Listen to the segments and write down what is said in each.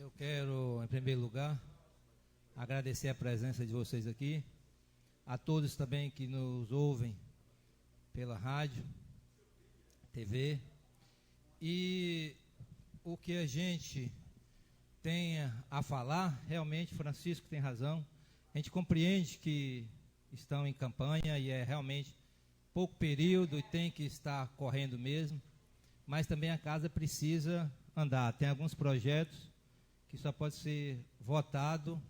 Eu quero, em primeiro lugar, agradecer a presença de vocês aqui, a todos também que nos ouvem pela rádio, TV, e o que a gente tenha a falar, realmente, Francisco tem razão, a gente compreende que estão em campanha e é realmente pouco período e tem que estar correndo mesmo, mas também a casa precisa andar. Tem alguns projetos que só pode ser votado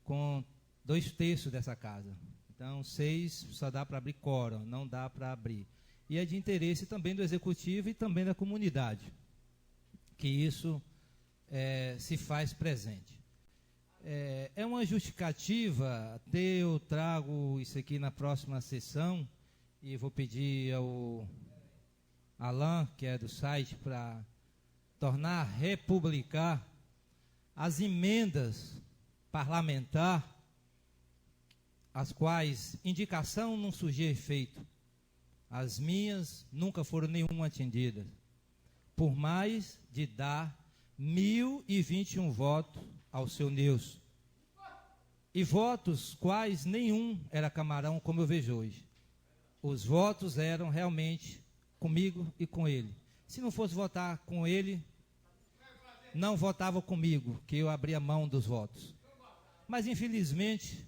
com 2/3 dessa casa. Então, 6 só dá para abrir quórum, não dá para abrir. E é de interesse também do executivo e também da comunidade, que isso se faz presente. É uma justificativa, até eu trago isso aqui na próxima sessão, e vou pedir ao Alan, que é do site, para tornar republicar as emendas parlamentar, as quais indicação não surgia efeito. As minhas nunca foram nenhuma atendidas, por mais de dar 1.021 votos ao seu Nilson. E votos quais nenhum era camarão, como eu vejo hoje. Os votos eram realmente comigo e com ele. Se não fosse votar com ele, não votava comigo, que eu abria mão dos votos. Mas, infelizmente,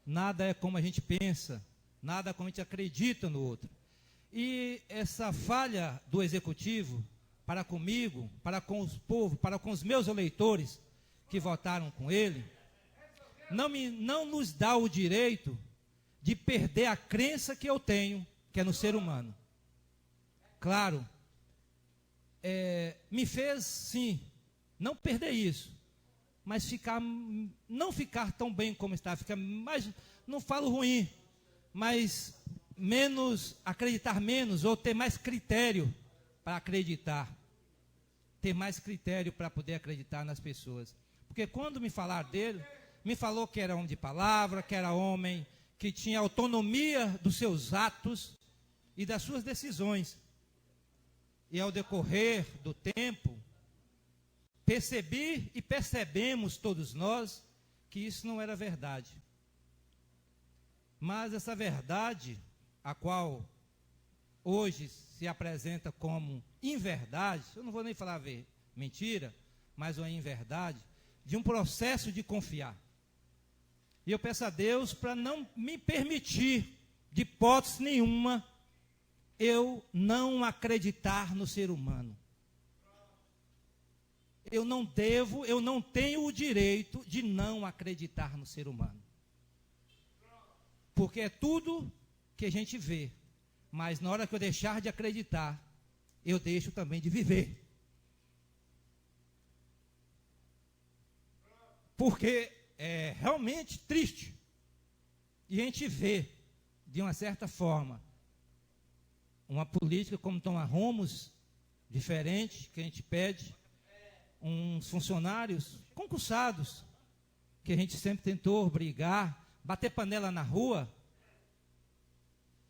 nada é como a gente pensa, nada é como a gente acredita no outro. E essa falha do executivo para comigo, para com os povos, para com os meus eleitores que votaram com ele, não nos dá o direito de perder a crença que eu tenho, que é no ser humano. Claro, me fez, sim, não perder isso, mas não ficar tão bem como está, ficar mais, não falo ruim, mas acreditar menos, ou ter mais critério para acreditar, ter mais critério para poder acreditar nas pessoas. Porque quando me falaram dele, me falou que era homem de palavra, que era homem que tinha autonomia dos seus atos e das suas decisões. E ao decorrer do tempo, percebi e percebemos todos nós que isso não era verdade. Mas essa verdade, a qual hoje se apresenta como inverdade, eu não vou nem falar mentira, mas uma inverdade, de um processo de confiar. E eu peço a Deus para não me permitir, de hipótese nenhuma, eu não acreditar no ser humano. Eu não tenho o direito de não acreditar no ser humano. Porque é tudo que a gente vê. Mas na hora que eu deixar de acreditar, eu deixo também de viver. Porque é realmente triste. E a gente vê, de uma certa forma, uma política como toma rumos diferentes, que a gente pede, uns funcionários concursados, que a gente sempre tentou brigar, bater panela na rua,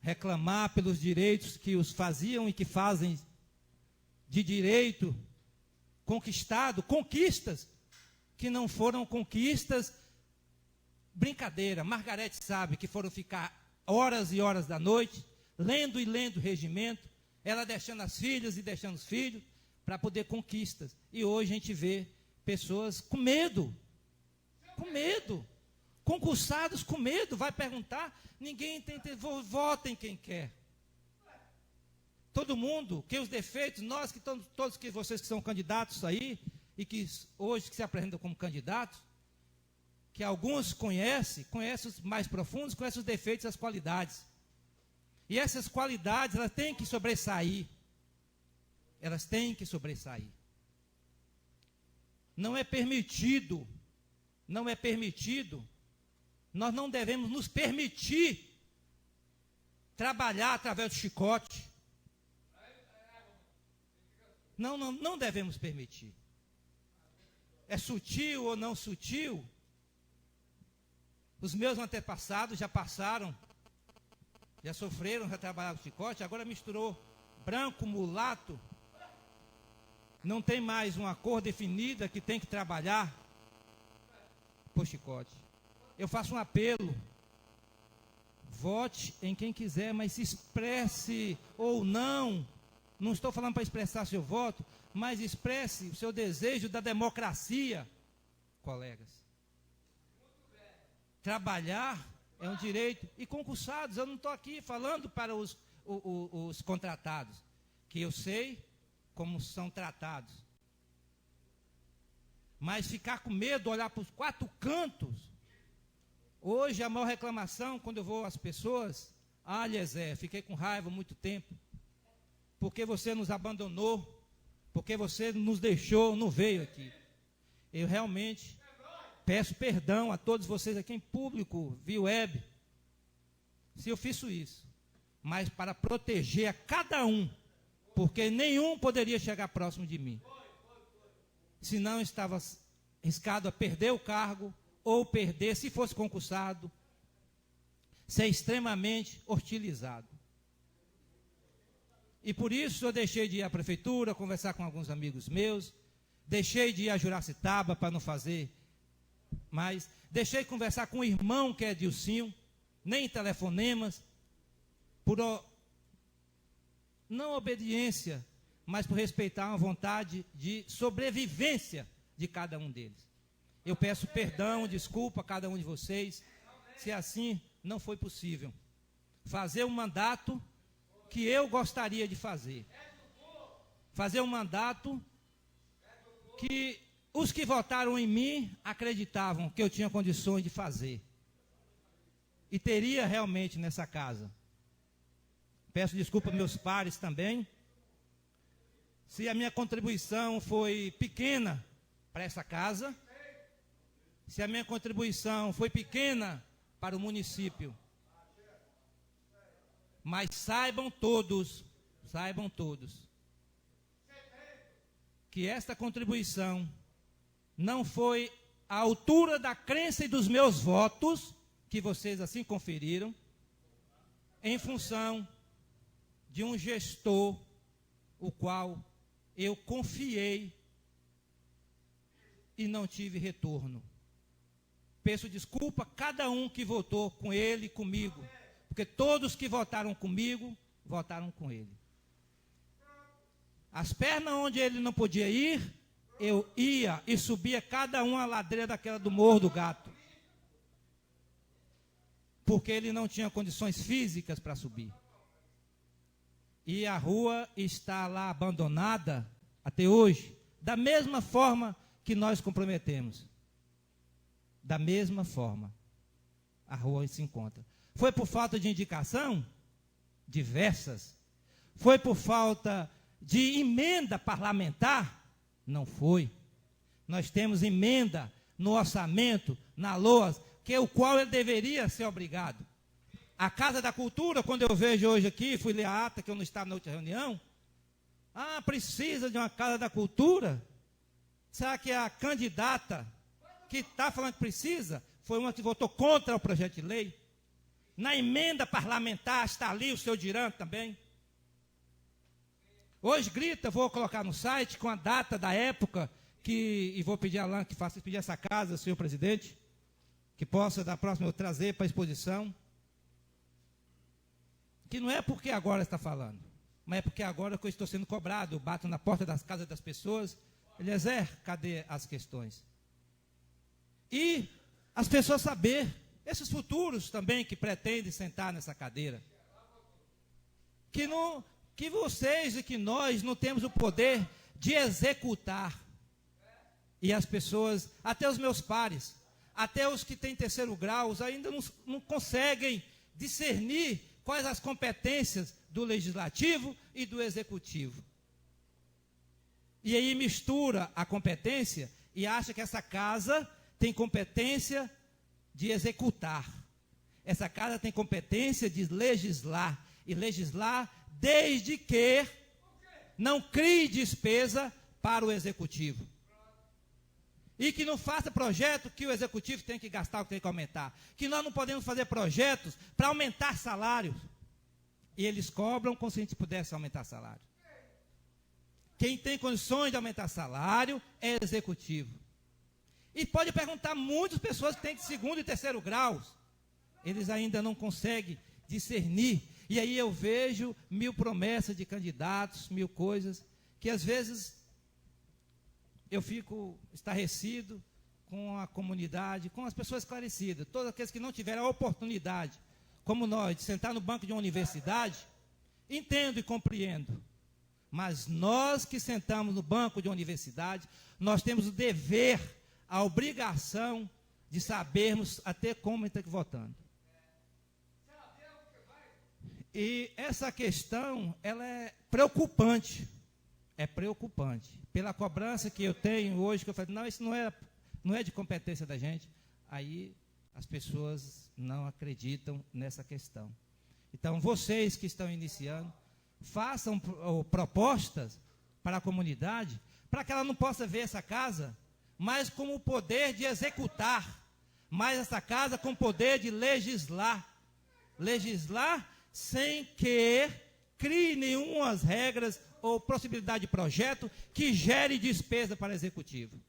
reclamar pelos direitos que os faziam e que fazem de direito conquistado, conquistas que não foram conquistas brincadeira. Margarete sabe que foram ficar horas e horas da noite, lendo e lendo o regimento, ela deixando as filhas e deixando os filhos, para poder conquistas. E hoje a gente vê pessoas com medo, concursados com medo, vai perguntar, ninguém tem, votem quem quer. Todo mundo, que os defeitos, nós que todos que vocês que são candidatos aí, e que hoje que se apresentam como candidatos, que alguns conhecem os mais profundos, conhecem os defeitos e as qualidades. E essas qualidades, elas têm que sobressair. Elas têm que sobressair. Não é permitido, nós não devemos nos permitir trabalhar através do chicote. Não devemos permitir. É sutil ou não sutil? Os meus antepassados já passaram, já sofreram, já trabalharam com chicote, agora misturou branco, mulato, não tem mais uma cor definida que tem que trabalhar por chicote. Eu faço um apelo. Vote em quem quiser, mas se expresse ou não. Não estou falando para expressar seu voto, mas expresse o seu desejo da democracia, colegas. Trabalhar é um direito. E concursados, eu não estou aqui falando para os contratados, que eu sei como são tratados. Mas ficar com medo, olhar para os quatro cantos. Hoje a maior reclamação, quando eu vou às pessoas, Eliezer, fiquei com raiva há muito tempo, porque você nos abandonou, porque você nos deixou, não veio aqui. Eu realmente peço perdão a todos vocês aqui em público, via web, se eu fiz isso, mas para proteger a cada um, porque nenhum poderia chegar próximo de mim, senão estava arriscado a perder o cargo, ou perder, se fosse concursado, ser extremamente hostilizado. E por isso eu deixei de ir à prefeitura, conversar com alguns amigos meus, deixei de ir a Juracitaba para não fazer mais, deixei de conversar com o irmão que é Dilcinho, nem telefonemas, por não obediência, mas por respeitar uma vontade de sobrevivência de cada um deles. Eu peço perdão, desculpa a cada um de vocês, se assim não foi possível fazer um mandato que eu gostaria de fazer. Fazer um mandato que os que votaram em mim acreditavam que eu tinha condições de fazer. E teria realmente nessa casa. Peço desculpa aos meus pares também, se a minha contribuição foi pequena para essa casa, se a minha contribuição foi pequena para o município. Mas saibam todos, que esta contribuição não foi à altura da crença e dos meus votos, que vocês assim conferiram, em função de um gestor, o qual eu confiei e não tive retorno. Peço desculpa a cada um que votou com ele e comigo, porque todos que votaram comigo, votaram com ele. As pernas onde ele não podia ir, eu ia e subia cada uma a ladeira daquela do Morro do Gato, porque ele não tinha condições físicas para subir. E a rua está lá abandonada até hoje, da mesma forma que nós comprometemos. Da mesma forma, a rua se encontra. Foi por falta de indicação? Diversas. Foi por falta de emenda parlamentar? Não foi. Nós temos emenda no orçamento, na LOAS, que é o qual ele deveria ser obrigado. A Casa da Cultura, quando eu vejo hoje aqui, fui ler a ata, que eu não estava na outra reunião, precisa de uma Casa da Cultura? Será que a candidata que está falando que precisa, foi uma que votou contra o projeto de lei? Na emenda parlamentar está ali o seu Diran também. Hoje grita, vou colocar no site com a data da época, e vou pedir a Alain que faça pedir essa casa, senhor presidente, que possa da próxima eu trazer para a exposição. Que não é porque agora está falando, mas é porque agora que eu estou sendo cobrado, eu bato na porta das casas das pessoas. Eliezer, cadê as questões? E as pessoas saber, esses futuros também que pretendem sentar nessa cadeira, que vocês e que nós não temos o poder de executar. E as pessoas, até os meus pares, até os que têm terceiro grau, ainda não conseguem discernir quais as competências do legislativo e do executivo. E aí mistura a competência e acha que essa casa tem competência de executar. Essa casa tem competência de legislar. E legislar desde que não crie despesa para o executivo. E que não faça projeto que o executivo tem que gastar ou tem que aumentar. Que nós não podemos fazer projetos para aumentar salários. E eles cobram como se a gente pudesse aumentar salário. quem tem condições de aumentar salário é executivo. E pode perguntar muitas pessoas que têm de segundo e terceiro graus. Eles ainda não conseguem discernir. E aí eu vejo 1000 promessas de candidatos, 1000 coisas, que às vezes eu fico estarrecido com a comunidade, com as pessoas esclarecidas, todos aqueles que não tiveram a oportunidade, como nós, de sentar no banco de uma universidade. Entendo e compreendo. Mas nós que sentamos no banco de uma universidade, nós temos o dever, a obrigação de sabermos até como está votando. E essa questão, ela é preocupante. É preocupante. Pela cobrança que eu tenho hoje, que eu falo, não, isso não é de competência da gente. Aí as pessoas não acreditam nessa questão. Então, vocês que estão iniciando, façam propostas para a comunidade, para que ela não possa ver essa casa, mas com o poder de executar, mas essa casa com o poder de legislar. Legislar sem que crie nenhumas regras ou possibilidade de projeto que gere despesa para o executivo.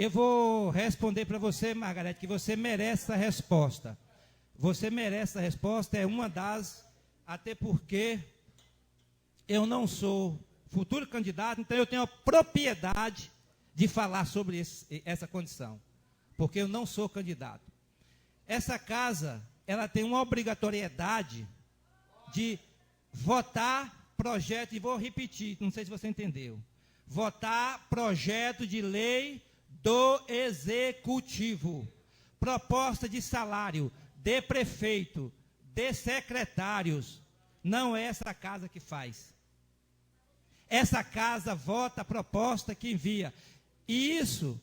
Eu vou responder para você, Margarete, que você merece essa resposta. Você merece essa resposta, é uma das, até porque eu não sou futuro candidato, então eu tenho a propriedade de falar sobre essa condição, porque eu não sou candidato. Essa casa, ela tem uma obrigatoriedade de votar projeto, e vou repetir, não sei se você entendeu, votar projeto de lei do executivo, proposta de salário de prefeito, de secretários. Não é essa casa que faz. Essa casa vota a proposta que envia. E isso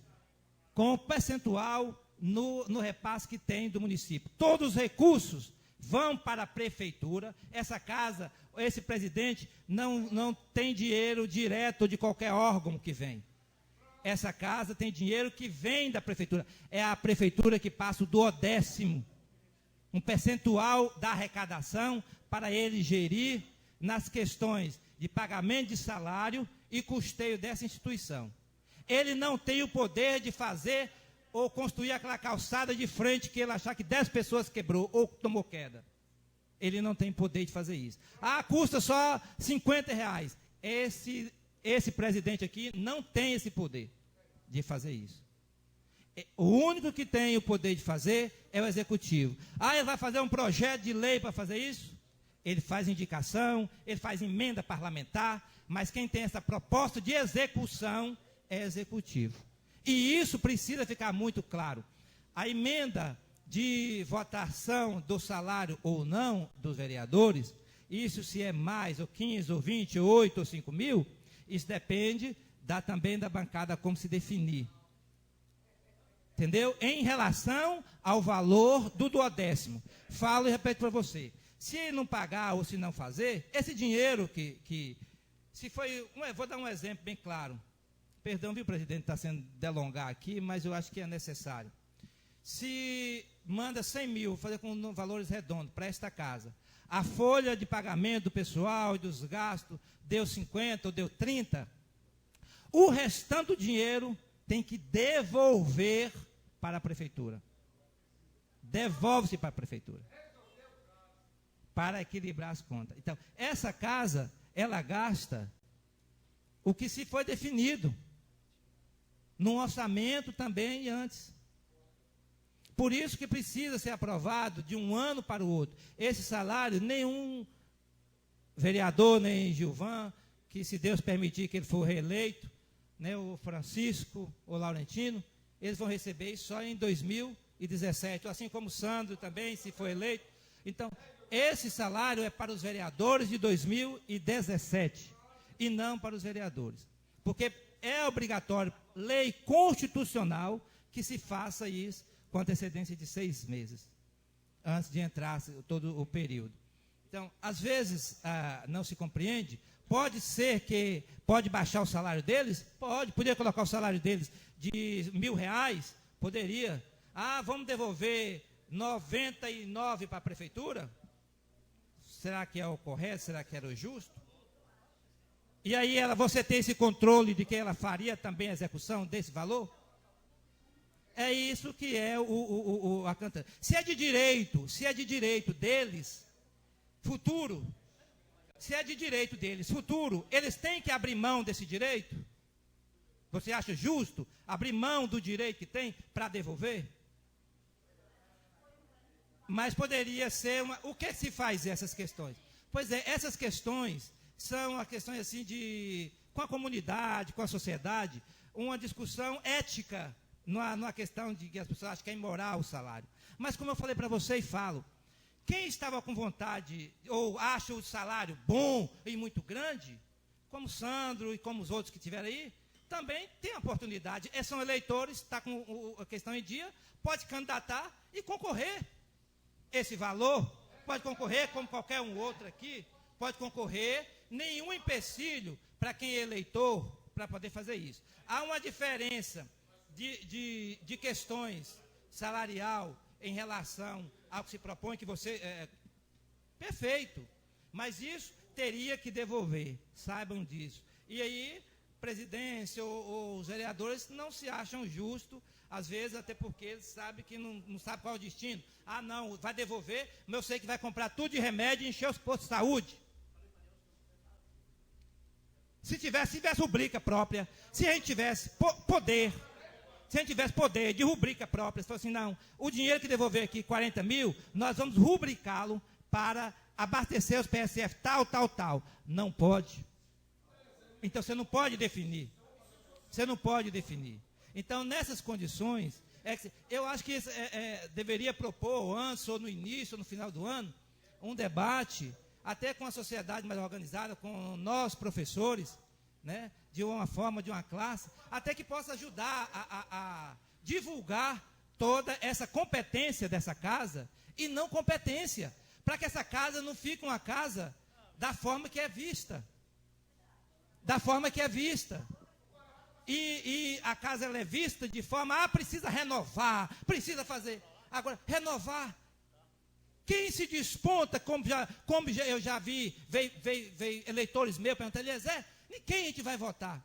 com percentual no repasse que tem do município. Todos os recursos vão para a prefeitura. Essa casa, esse presidente, não tem dinheiro direto de qualquer órgão que vem. Essa casa tem dinheiro que vem da prefeitura. É a prefeitura que passa o 1/10, um percentual da arrecadação para ele gerir nas questões de pagamento de salário e custeio dessa instituição. Ele não tem o poder de fazer ou construir aquela calçada de frente que ele achar que 10 pessoas quebrou ou tomou queda. Ele não tem poder de fazer isso. Ah, custa só R$50. Esse presidente aqui não tem esse poder de fazer isso. O único que tem o poder de fazer é o executivo. Ah, ele vai fazer um projeto de lei para fazer isso? Ele faz indicação, ele faz emenda parlamentar, mas quem tem essa proposta de execução é executivo. E isso precisa ficar muito claro. A emenda de votação do salário ou não dos vereadores, isso se é mais, ou 15, ou 20, ou 8, ou 5 mil, isso depende também da bancada como se definir. Entendeu? Em relação ao valor do 1/10. Falo e repito para você. Se não pagar ou se não fazer, esse dinheiro se foi, vou dar um exemplo bem claro. Perdão, viu, presidente, está sendo delongar aqui, mas eu acho que é necessário. Se manda 100 mil, vou fazer com valores redondos para esta casa, a folha de pagamento do pessoal e dos gastos deu 50 ou deu 30, o restante do dinheiro tem que devolver para a prefeitura. Devolve-se para a prefeitura. Para equilibrar as contas. Então, essa casa, ela gasta o que se foi definido no orçamento também antes. Por isso que precisa ser aprovado de um ano para o outro. Esse salário, nenhum vereador, nem Gilvan, que se Deus permitir que ele for reeleito, né, o Francisco, o Laurentino, eles vão receber isso só em 2017, assim como o Sandro também, se for eleito. Então, esse salário é para os vereadores de 2017 e não para os vereadores. Porque é obrigatório, lei constitucional, que se faça isso com antecedência de 6 meses, antes de entrar todo o período. Então, às vezes, não se compreende. Pode ser que pode baixar o salário deles? Poderia colocar o salário deles de R$1.000, poderia, vamos devolver 99 para a prefeitura? Será que é o correto? Será que era o justo? E aí você tem esse controle de que ela faria também a execução desse valor? É isso que é a cantante. Se é de direito deles, futuro, eles têm que abrir mão desse direito? Você acha justo abrir mão do direito que tem para devolver? Mas poderia ser o que se faz essas questões? Pois é, essas questões são as questões assim com a comunidade, com a sociedade, uma discussão ética, numa questão de que as pessoas acham que é imoral o salário. Mas como eu falei para você e falo, quem estava com vontade ou acha o salário bom e muito grande, como Sandro e como os outros que tiveram aí, também tem a oportunidade. São eleitores, está com a questão em dia, pode candidatar e concorrer. Esse valor pode concorrer, como qualquer um outro aqui, pode concorrer, nenhum empecilho para quem é eleitor para poder fazer isso. Há uma diferença de questões salarial em relação ao que se propõe, que você... perfeito, mas isso teria que devolver, saibam disso. E aí, presidência ou os vereadores não se acham justos, às vezes até porque eles sabem que não sabe qual é o destino. Não, vai devolver, mas eu sei que vai comprar tudo de remédio e encher os postos de saúde. Se tivesse rubrica própria, se a gente tivesse poder de rubrica própria, se fosse assim, não, o dinheiro que devolver aqui, 40 mil, nós vamos rubricá-lo para abastecer os PSF tal. Não pode. Então você não pode definir. Então, nessas condições, eu acho que deveria propor antes, ou no início, ou no final do ano, um debate, até com a sociedade mais organizada, com nós, professores, né, de uma forma, de uma classe, até que possa ajudar a divulgar toda essa competência dessa casa, e não competência, para que essa casa não fique uma casa da forma que é vista. E a casa ela é vista de forma, precisa renovar, precisa fazer. Agora, renovar. Quem se desponta, como eu já vi, veio eleitores meus perguntando, Eliezer, em quem a gente vai votar?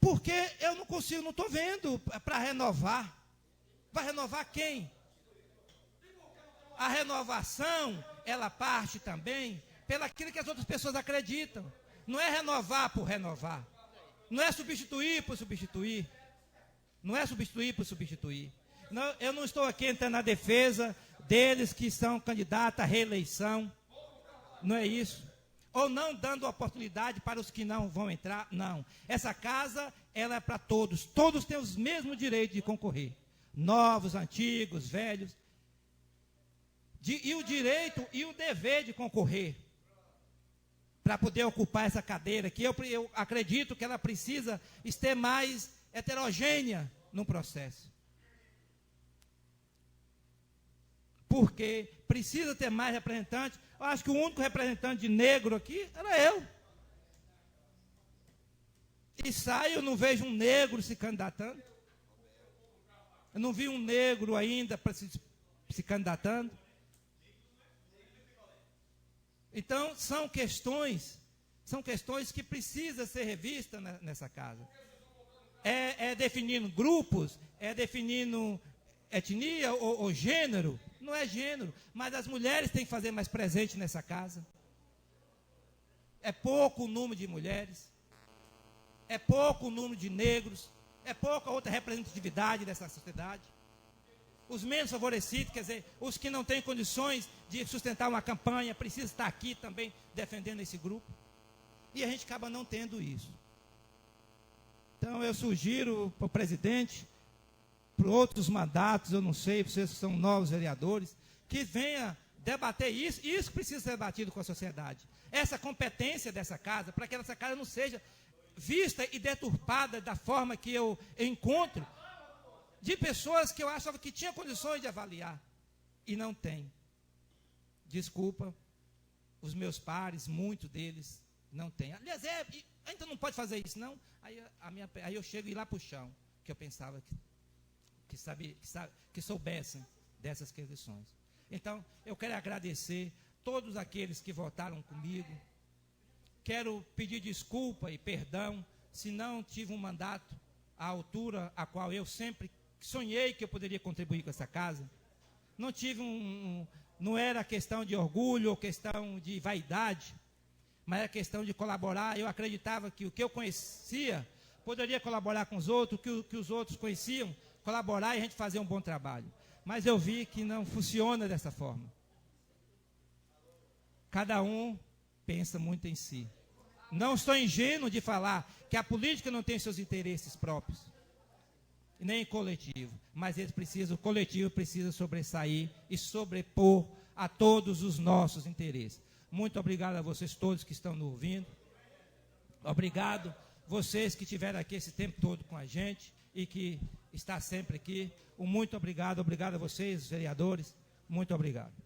Porque eu não consigo, não estou vendo para renovar. Vai renovar quem? A renovação, ela parte também pelaquilo que as outras pessoas acreditam. Não é renovar por renovar. Não é substituir por substituir. Não, eu não estou aqui entrando na defesa deles que são candidatos à reeleição. Não é isso. Ou não dando oportunidade para os que não vão entrar. Não. Essa casa, ela é para todos. Todos têm os mesmos direitos de concorrer. Novos, antigos, velhos. E o direito e o dever de concorrer. Para poder ocupar essa cadeira, que eu acredito que ela precisa ser mais heterogênea no processo. Porque precisa ter mais representantes. Eu acho que o único representante de negro aqui era eu. E eu não vejo um negro se candidatando. Eu não vi um negro ainda se candidatando. Então, são questões que precisam ser revistas nessa casa. É definindo grupos, é definindo etnia ou gênero. Não é gênero, mas as mulheres têm que fazer mais presente nessa casa. É pouco o número de mulheres, é pouco o número de negros, é pouca outra representatividade dessa sociedade. Os menos favorecidos, quer dizer, os que não têm condições de sustentar uma campanha, precisam estar aqui também defendendo esse grupo. E a gente acaba não tendo isso. Então eu sugiro para o presidente, para outros mandatos, eu não sei, vocês são novos vereadores, que venha debater isso, e isso precisa ser debatido com a sociedade. Essa competência dessa casa, para que essa casa não seja vista e deturpada da forma que eu encontro, de pessoas que eu achava que tinham condições de avaliar, e não tem. Desculpa, os meus pares, muitos deles, não tem. Aliás, ainda não pode fazer isso, não? Aí eu chego e ir lá para o chão, que eu pensava que que soubessem dessas questões. Então, eu quero agradecer todos aqueles que votaram comigo. Quero pedir desculpa e perdão se não tive um mandato à altura a qual eu sempre sonhei que eu poderia contribuir com essa casa. Não tive não era questão de orgulho ou questão de vaidade, mas era questão de colaborar. Eu acreditava que o que eu conhecia poderia colaborar com os outros, que os outros conheciam, colaborar e a gente fazer um bom trabalho. Mas eu vi que não funciona dessa forma. Cada um pensa muito em si. Não estou ingênuo de falar que a política não tem seus interesses próprios, nem coletivo, mas o coletivo precisa sobressair e sobrepor a todos os nossos interesses. Muito obrigado a vocês todos que estão nos ouvindo. Obrigado vocês que estiveram aqui esse tempo todo com a gente e que está sempre aqui. Muito obrigado a vocês, vereadores. Muito obrigado.